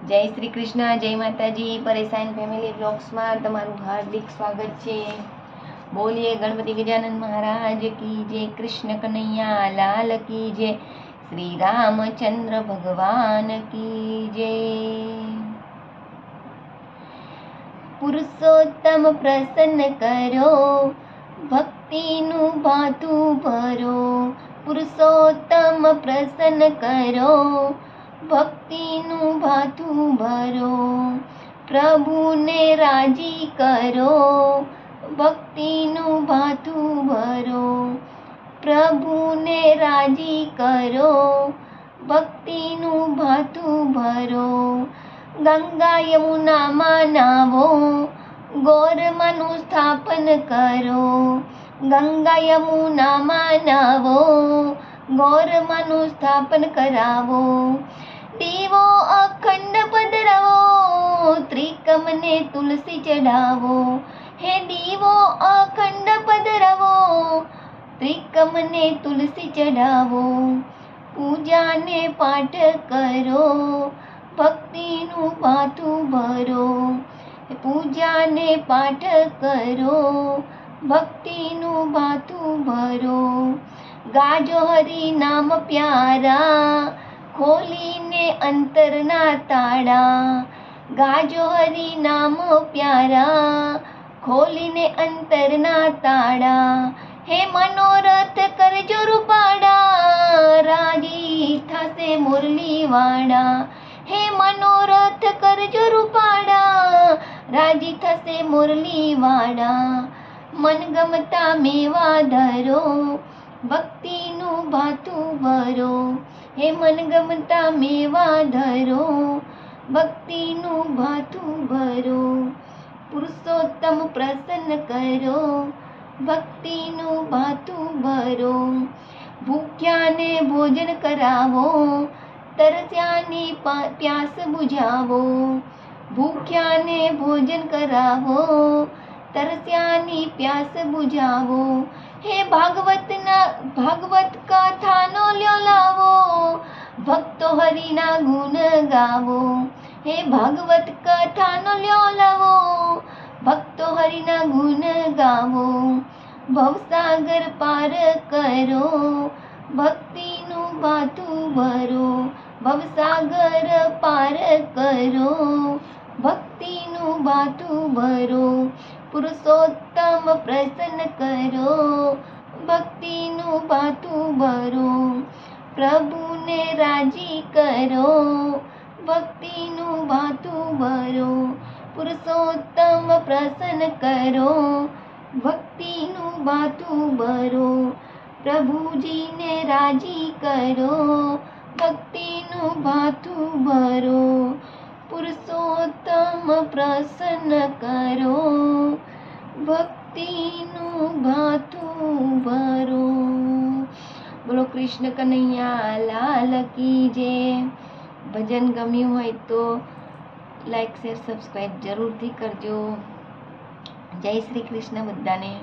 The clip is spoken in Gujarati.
જય શ્રી કૃષ્ણ, જય માતાજી. પરેશાન ફેમિલી બ્લોગ્સમાં તમારું હાર્દિક સ્વાગત છે. બોલીએ ગણપતિ ગજાનન મહારાજ કી જય, કૃષ્ણ કનૈયા લાલ કી જય, શ્રી રામચંદ્ર ભગવાન કી જય. પુરુષોત્તમ પ્રસન્ન કરો, ભક્તિનું ભાથું ભરો. પુરુષોત્તમ પ્રસન્ન કરો, ભક્તિનું ભાથું ભરો. પ્રભુને રાજી કરો, ભક્તિનું ભાથું ભરો. પ્રભુને રાજી કરો, ભક્તિનું ભાથું ભરો. ગંગા યમુનામાં નાવો, ગોરમાનું સ્થાપન કરો. ગંગા યમુનામાં નાવો, ગોરમાનું સ્થાપન કરાવો. દીવો અખંડ પધરાવો, ત્રિકમને તુલસી ચઢાવો. હે દીવો અખંડ પધરાવો, ત્રિકમને તુલસી ચઢાવો. પૂજાને પાઠ કરો, ભક્તિનું ભાથું ભરો. પૂજાને પાઠ કરો, ભક્તિનું ભાથું ભરો. ગાજો હરિ નામ પ્યારા, ખોલીને અંતરના તાળા. ગાજો હરિ નામ પ્યારા, ખોલીને અંતરના તાળા. હે મનોરથ કરજો રૂપાડા, રાજી થશે મુરલી વાળા. હે મનોરથ કરજો રૂપાડા, રાજી થશે મુરલી વાળા. મનગમતા મેવા ધરો, ભક્તિનું ભાથું ભરો. હે મનગમતા મેવા ધરો, ભક્તિનું ભાથું ભરો. પુરુષોત્તમ પ્રસન્ન કરો, ભક્તિનું ભાથું ભરો. ભૂખ્યાને ભોજન કરાવો, તરસ્યાની પ્યાસ બુઝાવો. ભૂખ્યાને ભોજન કરાવો, તરસ્યાની પ્યાસ બુઝાવો. હે ભાગવત કથાનો લ્યો લાવો, ભક્તો હરિના ગુણ ગાવો. હે ભાગવત કથાનો લ્યો લાવો, ભક્તો હરિના ગુણ ગાવો. ભવસાગર પાર કરો, ભક્તિનું ભાથું ભરો. ભવસાગર પાર કરો, ભક્તિનું ભાથું ભરો. પુરુષોત્તમ પ્રસન્ન કરો, ભક્તિનું ભાથું ભરો. પ્રભુને રાજી કરો, ભક્તિનું ભાથું ભરો. પુરુષોત્તમ પ્રસન્ન કરો, ભક્તિનું ભાથું ભરો. પ્રભુજીને રાજી કરો, ભક્તિનું ભાથું ભરો. પુરુષોત્તમ પ્રસન્ન કરો, ભક્તિનું ભાથું ભરો. બોલો કૃષ્ણ કનૈયા લાલ કી જય. ભજન ગમ્યું હોય તો લાઈક શેર સબસ્ક્રાઈબ જરૂરથી કરજો. જય શ્રી કૃષ્ણ બધાને.